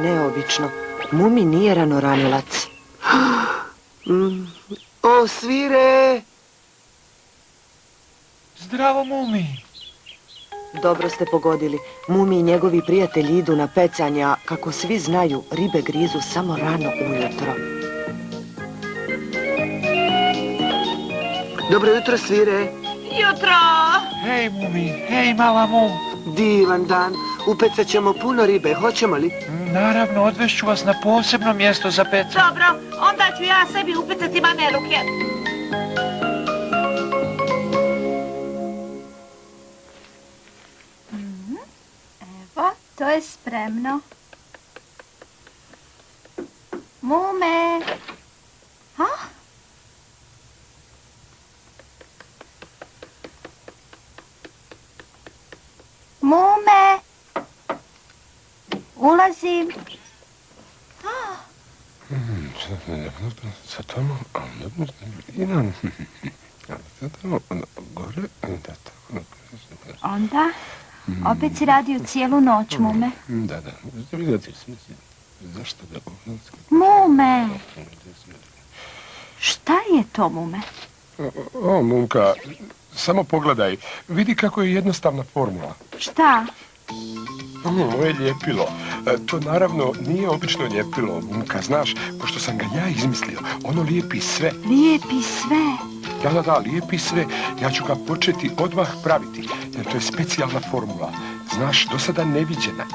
Neobično. Mumi nije ranoranilac. O, svire! Zdravo, Mumi. Dobro ste pogodili. Mumi i njegovi prijatelji idu na pecanje, a kako svi znaju, ribe grizu samo rano ujutro. Dobro jutro, svire. Jutro! Hej, Mumi, hej, mala Mu. Divan dan. Upecat ćemo puno ribe, hoćemo li? Naravno, odvešću vas na posebno mjesto za pecanje. Dobro, onda ću ja sebi upecati maneluke. Evo, to je spremno. Mume! Ha? Mume! Ulazim. Onda? Opet si radio cijelu noć, mume. Da. Zašto da... Mume! Šta je to, mume? O, Mumka, samo pogledaj. Vidi kako je jednostavna formula. Šta? Moje ljepilo. To naravno nije obično ljepilo, Mumka, znaš, pošto sam ga ja izmislio. Ono lijepi sve. Lijepi sve? Da, lijepi sve. Ja ću ga početi odmah praviti, jer to je specijalna formula. Znaš, do sada neviđena.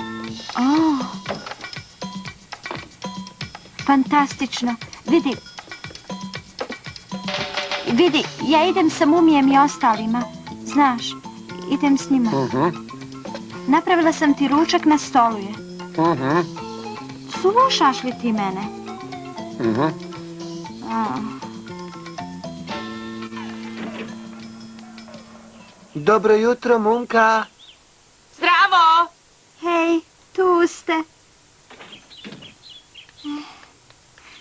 Fantastično. Vidi, ja idem sa Mumijem i ostalima. Znaš, idem s njima. Napravila sam ti ručak, na stolu je. Slušaš li ti mene? Dobro jutro, Mumka. Zdravo! Hej, tu ste.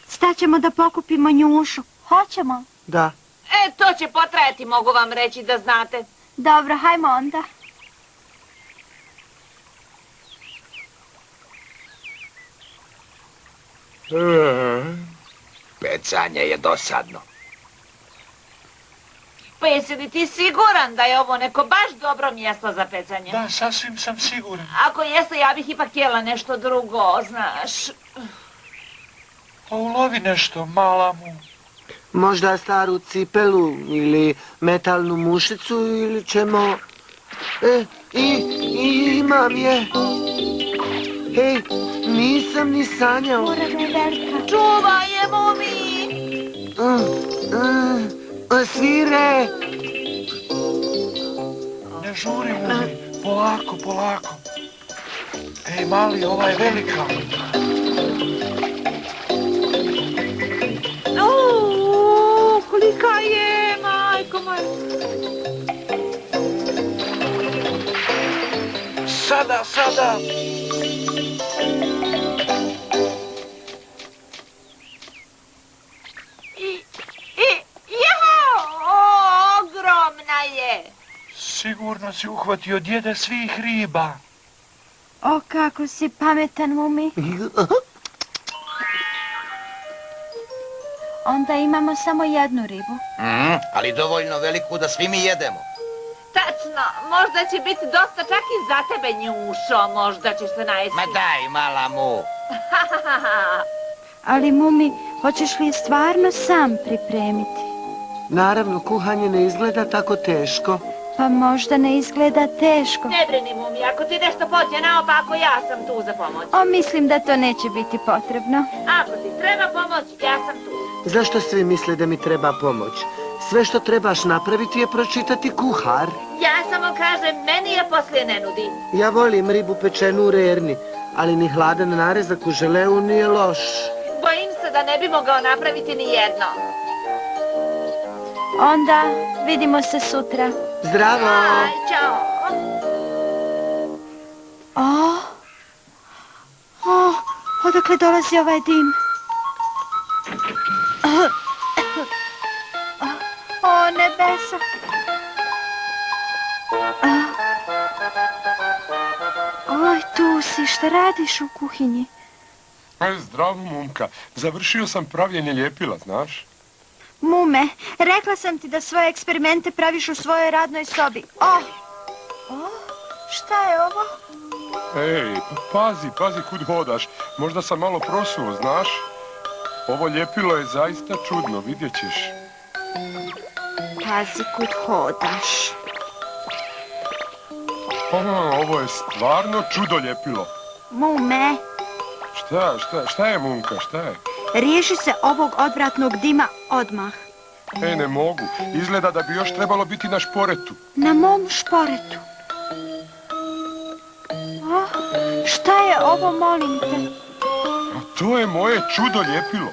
Staćemo da pokupimo njušu. Hoćemo? Da. To će potrajati, mogu vam reći da znate. Dobro, hajmo onda. Pecanje je dosadno. Pa jesi li ti siguran da je ovo neko baš dobro mjesto za pecanje? Da, sasvim sam siguran. Ako jeste, ja bih ipak htjela nešto drugo, znaš. Pa ulovi nešto, mala Mu. Možda staru cipelu ili metalnu mušicu ili ćemo... Imam je. Hej, nisam ni sanjao. Mora da je velika. Čuvaj je, Mumi! Svire! Ne žuri, Mumi. Polako. Ej, mali, ova je velika. Kolika je, majko moja. Sada. Ogromna je. Sigurno si uhvatio djeda svih riba. O, kako si pametan, Mumi. Onda imamo samo jednu ribu. Ali dovoljno veliku da svi mi jedemo. Tačno, možda će biti dosta čak i za tebe, njušo, možda ćeš se najesti. Ma daj, mala Mu. Ali, Mumi, hoćeš li je stvarno sam pripremiti? Naravno, kuhanje ne izgleda tako teško. Pa možda ne izgleda teško. Ne brini, Mumi, ako ti nešto pođe naopako, ja sam tu za pomoć. Mislim da to neće biti potrebno. Ako ti treba pomoć, ja sam tu. Zašto svi misle da mi treba pomoć? Sve što trebaš napraviti je pročitati kuhar. Ja samo kažem, meni je poslije ne nudi. Ja volim ribu pečenu u rerni, ali ni hladan narezak u želeu nije loš. Bojim se da ne bi mogao napraviti ni jedno. Onda vidimo se sutra. Zdravo! Aj, čao! Odakle dolazi ovaj dim? O, nebesa! Oj, tu si, šta radiš u kuhinji? Zdravo, Mumka. Završio sam pravljenje ljepila, znaš? Mume, rekla sam ti da svoje eksperimente praviš u svojoj radnoj sobi. Šta je ovo? Ej, pazi kud hodaš. Možda sam malo prosuo, znaš? Ovo ljepilo je zaista čudno, vidjet ćeš. Pazi kud hodaš. Ovo je stvarno čudo ljepilo. Mume, Šta je, Mumka, šta je? riješi se ovog odvratnog dima odmah. Ne mogu. Izgleda da bi još trebalo biti na šporetu. Na mom šporetu. Šta je ovo, molim te? To je moje čudo ljepilo.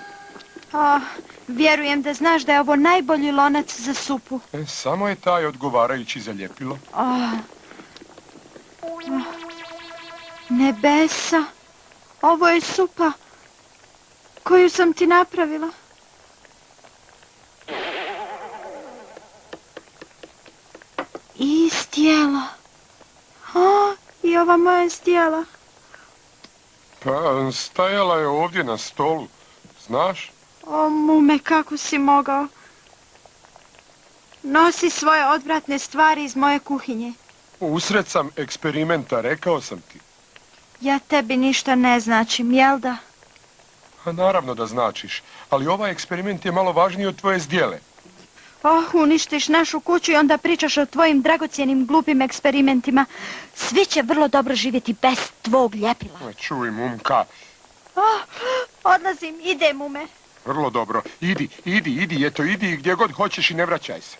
Vjerujem da znaš da je ovo najbolji lonac za supu. Samo je taj odgovarajući za ljepilo. Nebesa, ovo je supa koju sam ti napravila. I stijela. I ova moja stijela. Pa, stajala je ovdje na stolu, znaš? Mume, kako si mogao? Nosi svoje odvratne stvari iz moje kuhinje. Usred sam eksperimenta, rekao sam ti. Ja tebi ništa ne značim, jel da? Naravno da značiš, ali ovaj eksperiment je malo važniji od tvoje zdjele. Uništiš našu kuću i onda pričaš o tvojim dragocjenim glupim eksperimentima. Svi će vrlo dobro živjeti bez tvog ljepila. Čuj, Mumka. Odlazim, ide, mume. Vrlo dobro. Idi, eto, idi gdje god hoćeš i ne vraćaj se.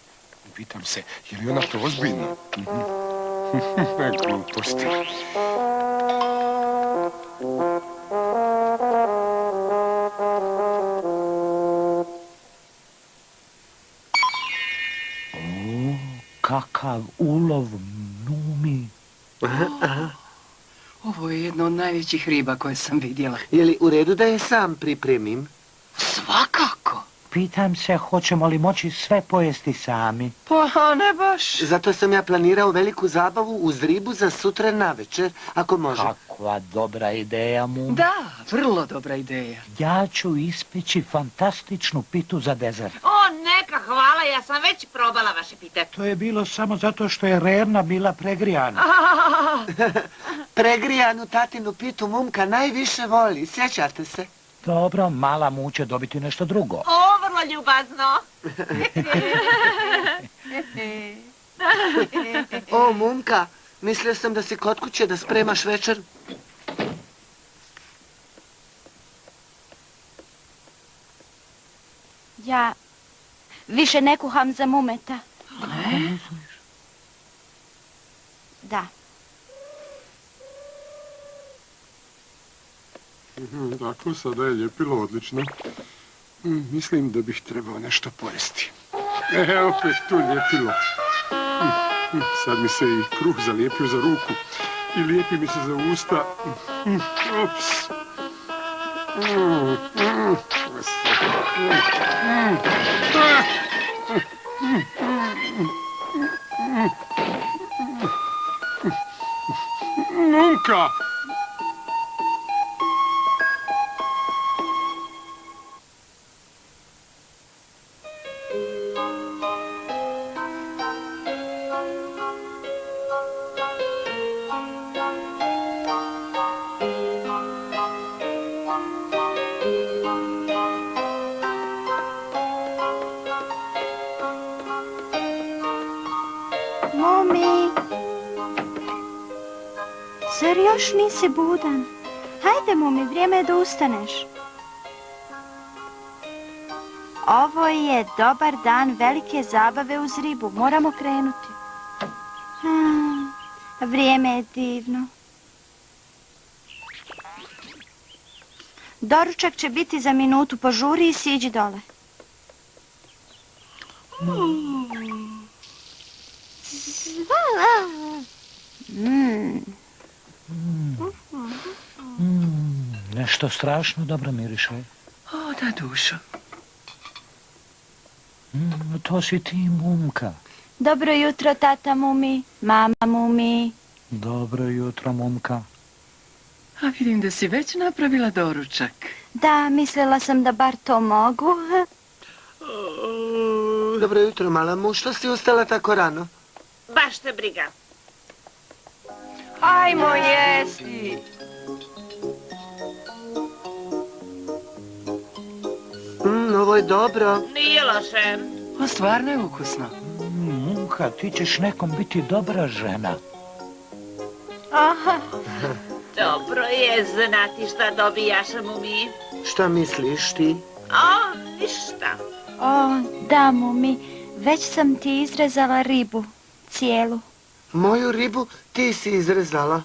Pitam se, je li ona to ozbiljna? Gluposti. Kakav ulov, Mumi. Ovo je jedna od najvećih riba koje sam vidjela. Je li u redu da je sam pripremim? Svakako. Pitam se, hoćemo li moći sve pojesti sami? Pa ne baš. Zato sam ja planirao veliku zabavu uz ribu za sutra navečer, ako može. Kakva dobra ideja, Mumi. Da, vrlo dobra ideja. Ja ću ispeći fantastičnu pitu za dezert. Neka, hvala, ja sam već probala vaše pite. To je bilo samo zato što je Rerna bila pregrijana. Pregrijanu tatinu pitu Mumka najviše voli, sjećate se? Dobro, mala mu će dobiti nešto drugo. Vrlo ljubazno. Mumka, mislio sam da si kod kuće da spremaš večer. Ja više ne kuham za mumeta. Ne? Da. Dakle, sada je ljepilo odlično. Mislim da bih trebao nešto pojesti. Opet tu ljepilo. Sad mi se i kruh zalijepio za ruku. I lijepi mi se za usta. Ops. Mumka! Mumi, zar još nisi budan? Hajde, Mumi, vrijeme je da ustaneš. Ovo je dobar dan velike zabave uz ribu. Moramo krenuti. Vrijeme je divno. Doručak će biti za minutu. Požuri i siđi dole. Nešto strašno dobro miriše. Da, dušo. To si ti, Mumka. Dobro jutro, tata Mumi, mama Mumi. Dobro jutro, Mumka. A vidim da si već napravila doručak. Da, mislila sam da bar to mogu. Dobro jutro, mala mu. Što si ustala tako rano? Baš te briga. Ajmo jesti. Ovo je dobro. Nije loše. O, stvarno je ukusno. Munka, ti ćeš nekom biti dobra žena. Aha, Dobro je znati šta dobijaš, Mumi. Šta misliš ti? O, ništa. o, da, Mumi, već sam ti izrezala ribu, cijelu. Moju ribu ti si izrezala.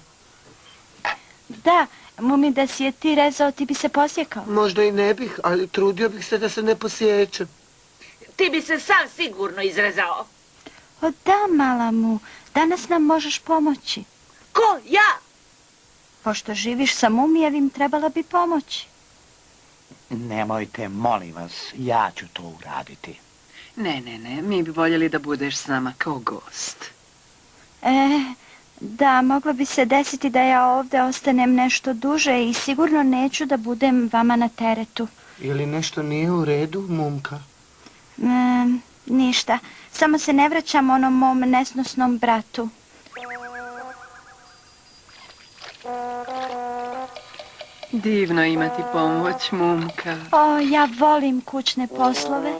Da, Mumi, da si je ti rezao, ti bi se posjekao. Možda i ne bih, ali trudio bih se da se ne posjećem. Ti bi se sam sigurno izrezao. O, da, mala mu, danas nam možeš pomoći. Ko? Ja? Pošto živiš sa Mumijevim, trebala bi pomoći. Nemojte, molim vas, ja ću to uraditi. Ne, mi bi voljeli da budeš s nama kao gost. Da, moglo bi se desiti da ja ovdje ostanem nešto duže i sigurno neću da budem vama na teretu. Ili nešto nije u redu, Mumka? Ništa, samo se ne vraćam onom mom nesnosnom bratu. Divno imati pomoć, Mumka. O, ja volim kućne poslove.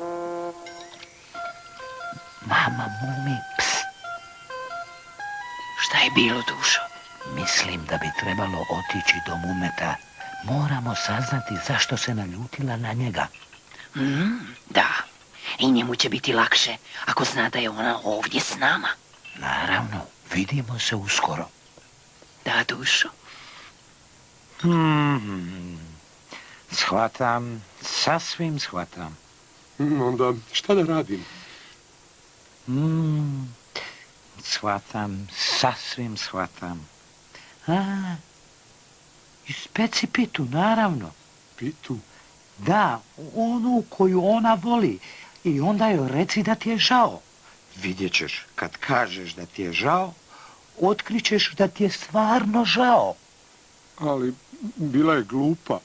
Mama, Mumi, pst. Šta je bilo, dušo? Mislim da bi trebalo otići do Mumeta. Moramo saznati zašto se naljutila na njega. Da, i njemu će biti lakše ako zna da je ona ovdje s nama. Naravno, vidimo se uskoro. Da, dušo. Shvatam, sasvim shvatam. Onda šta da radim? Shvatam, sasvim shvatam. Ispeci pitu, naravno. Pitu? Da, onu koju ona voli. I onda joj reci da ti je žao. Vidjet ćeš, kad kažeš da ti je žao, otkrićeš da ti je stvarno žao. Ali bila je glupa.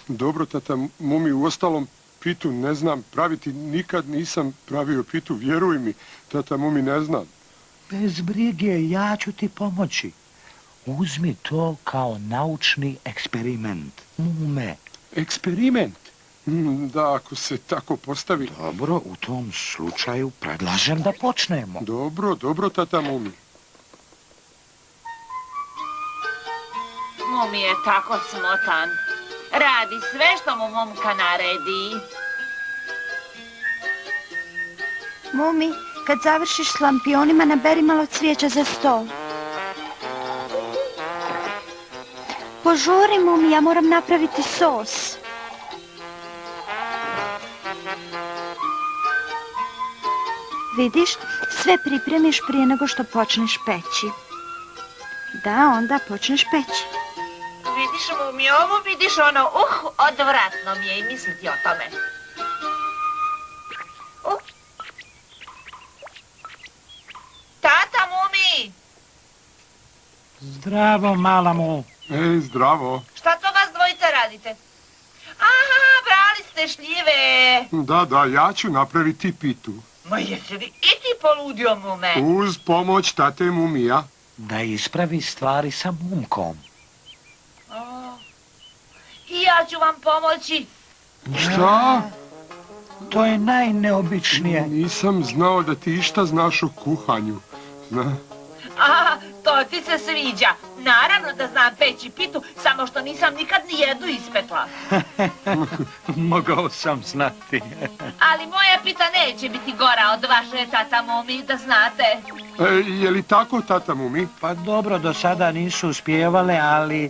Dobro, tata Mumi, uostalom pitu ne znam praviti. Nikad nisam pravio pitu, vjeruj mi. Tata Mumi, ne znam. Bez brige, ja ću ti pomoći. Uzmi to kao naučni eksperiment. Mume. Eksperiment? Da, ako se tako postavi. Dobro, u tom slučaju predlažem da počnemo. Dobro, tata Mumi. Mumi je tako smotan. Radi sve što mu momka naredi. Mumi, kad završiš s lampionima, naberi malo cvijeća za stol. Požuri, Mumi, ja moram napraviti sos. Vidiš, sve pripremiš prije nego što počneš peći. Da, onda počneš peći. Vidiš, Mumi, ovo vidiš ono, odvratno mi je i misliti o tome. Tata Mumi! Zdravo, mala mu. Ej, zdravo. Šta to vas dvojica radite? Aha, brali ste šljive. Da, ja ću napraviti pitu. Ma jesi li i ti poludio, Mume? Uz pomoć tate Mumija. Da ispravi stvari sa Mumkom. I ja ću vam pomoći. Šta? To je najneobičnije. Nisam znao da ti išta znaš o kuhanju. Aha, to ti se sviđa. Naravno da znam peći pitu, samo što nisam nikad ni jednu ispekla. Mogao sam znati. Ali moja pita neće biti gora od vaše, tata Mumi, da znate. Je li tako, tata Mumi? Pa dobro, do sada nisu uspijevale, ali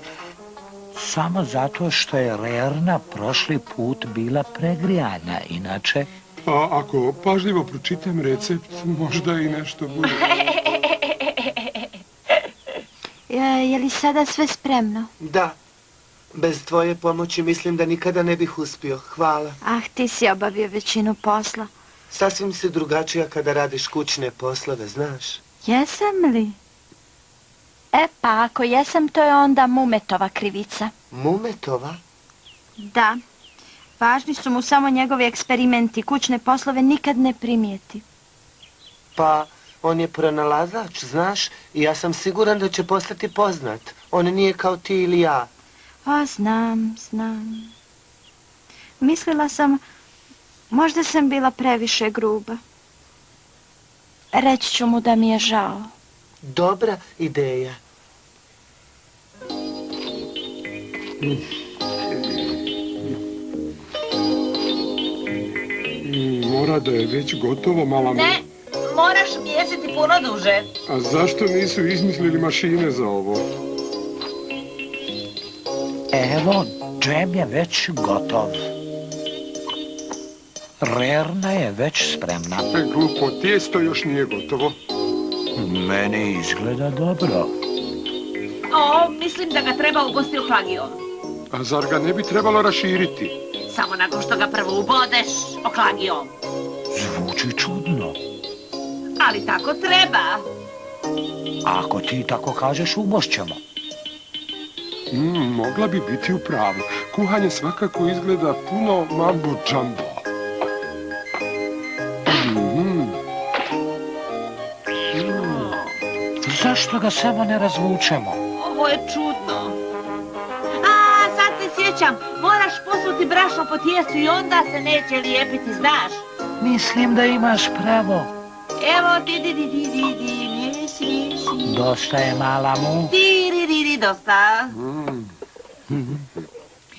samo zato što je Rerna prošli put bila pregrijana, inače... Pa ako pažljivo pročitam recept, možda i nešto bude. Je li sada sve spremno? Da. Bez tvoje pomoći mislim da nikada ne bih uspio. Hvala. Ah, ti si obavio većinu posla. Sasvim si drugačija kada radiš kućne poslove, znaš? Jesam li? Pa ako jesam, to je onda Mumetova krivica. Mumetova? Da. Važni su mu samo njegovi eksperimenti. Kućne poslove nikad ne primijeti. Pa, on je pronalazač, znaš, i ja sam siguran da će postati poznat. On nije kao ti ili ja. Znam. Mislila sam, možda sam bila previše gruba. Reći ću mu da mi je žao. Dobra ideja. Mora da je već gotovo, mala mu. Ne, moraš mjesiti puno duže. A zašto nisu izmislili mašine za ovo? Evo, džem je već gotov. Rerna je već spremna. Glupo, tijesto još nije gotovo. Meni izgleda dobro. Mislim da ga treba ubosti u klagijom. A zar ga ne bi trebalo raširiti? Samo nakon što ga prvo ubodeš oklagijom. Zvuči čudno. Ali tako treba. Ako ti tako kažeš, ubošćemo. Mogla bi biti u pravu. Kuhanje svakako izgleda puno mambo džambo. Zašto ga samo ne razvučemo? Ovo je čudno. Sad se sjećam. Moraš posuti brašno po tijestu i onda se neće lijepiti, znaš. Mislim da imaš pravo. Evo, mjesi. Dosta je, mala mu. Dosta.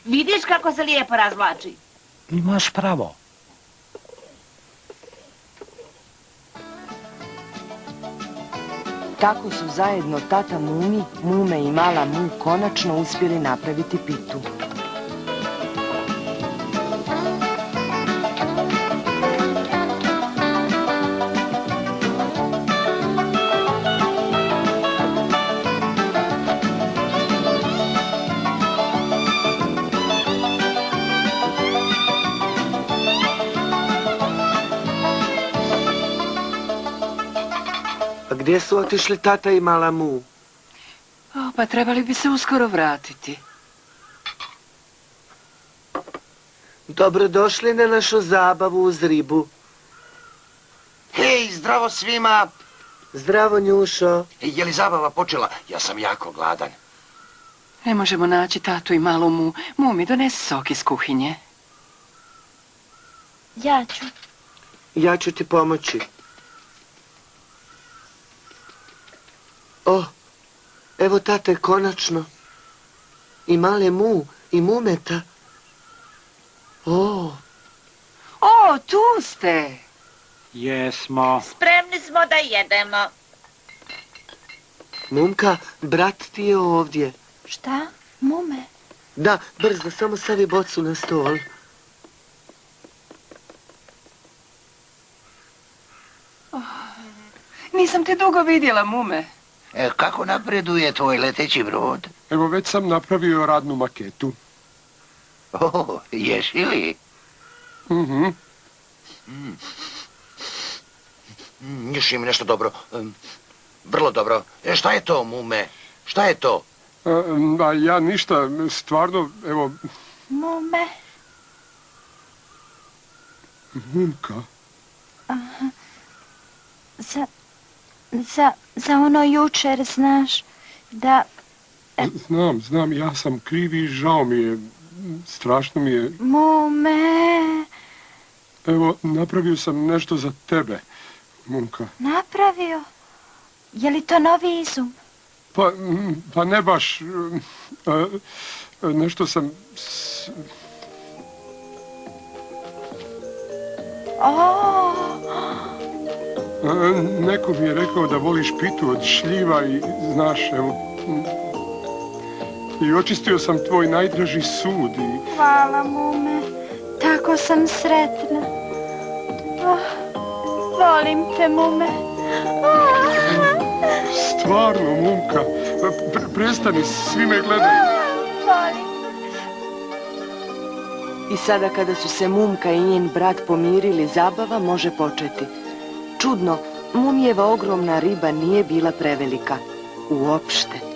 Vidiš kako se lijepo razvlači? Imaš pravo. Tako su zajedno tata Mumi, Mume i mala Mu konačno uspjeli napraviti pitu. Gdje su otišli tata i mala Mu? Pa trebali bi se uskoro vratiti. Dobrodošli na našu zabavu uz ribu. Hej, zdravo svima! Zdravo, Njušo. Je li zabava počela? Ja sam jako gladan. Ne možemo naći tatu i malu Mu. Mu mi donesi sok iz kuhinje. Ja ću. Ja ću ti pomoći. Evo tate, konačno. I male Mu, i Mumeta. Tu ste! Jesmo. Spremni smo da jedemo. Mumka, brat ti je ovdje. Šta? Mume? Da, brzo, samo stavi bocu na stol. Nisam te dugo vidjela, Mume. Kako napreduje tvoj leteći brod? Evo, već sam napravio radnu maketu. Ješi li? Njuši mi nešto dobro. Vrlo dobro. Šta je to, Mume? Šta je to? Ja ništa, stvarno, evo... Mume? Mumka? Za ono jučer, znaš, da... Znam, ja sam krivi i žao mi je, strašno mi je... Mume... Evo, napravio sam nešto za tebe, Mumka. Napravio? Je li to novi izum? Pa ne baš, nešto sam... Neko mi je rekao da voliš pitu od šljiva i, znaš, evo... I očistio sam tvoj najdraži sud i... Hvala, Mume. Tako sam sretna. Volim te, Mume. Stvarno, Mumka. Prestani, svi me gledaju. Volim. I sada kada su se Mumka i njen brat pomirili, zabava može početi. Čudno, Mumijeva ogromna riba nije bila prevelika. Uopšte.